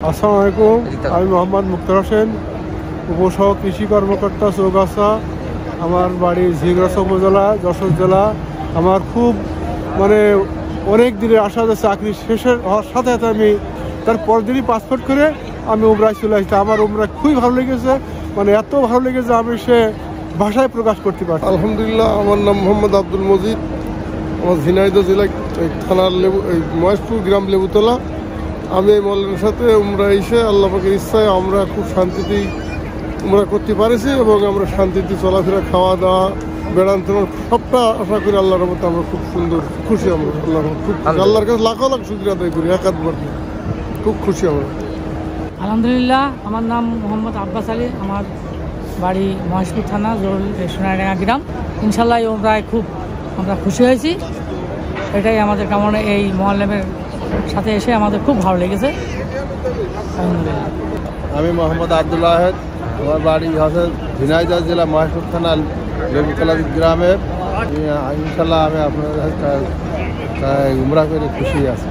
আসসালামু আলাইকুম। আমি মোহাম্মদ মুক্তার হোসেন, উপসহ কৃষি কর্মকর্তা চৌগাছা। আমার বাড়ি ঝিগড়াছা উপজেলা, যশোর জেলা। আমার খুব অনেক দিনের আশা যে চাকরি শেষের হওয়ার সাথে সাথে আমি তার পরদিনই পাসপোর্ট করে আমি উমরায় চলে আসছি। আমার উমরা খুবই ভালো লেগেছে, এত ভালো লেগেছে আমি সে ভাষায় প্রকাশ করতে পারছি। আলহামদুলিল্লাহ। আমার নাম মোহাম্মদ আব্দুল মজিদ। আমার ঝিনাইদহ জেলা থানার মহেশপুর গ্রাম লেবুতলা। আমি এই মৌলানার সাথে উমরা এসে আল্লাহ পাকের ইচ্ছায় আমরা খুব শান্তিতেই উমরা করতে পারেছি এবং আমরা শান্তিতে চলাফেরা, খাওয়া দাওয়া, বেড়ানো সবটা আশা করি আল্লাহর রহমতে আমরা খুব সুন্দর খুশি। আমরা আল্লাহর কাছে লাখ লাখ শুকরিয়া আদায় করি। একাধবার খুব খুশি আমরা। আলহামদুলিল্লাহ। আমার নাম মোহাম্মদ আব্বাস আলী। আমার বাড়ি মহেশপুর থানা সোনাইডাঙ্গা গ্রাম। ইনশাল্লাহ ওমরায় খুব আমরা খুশি হয়েছি। এটাই আমাদের কামনা। এই মোয়াল্লেমের সাথে এসে আমাদের খুব ভালো লেগেছে। আলহামদুলিল্লাহ। আমি মোহাম্মদ আব্দুল্লাহ আহেদ। আমার বাড়ি হচ্ছে ঝিনাইদহ জেলা মহেশপুর থানা লেবুতলা গ্রামের। ইনশাল্লাহ আমি আপনাদের উমরা করে খুশি আছি।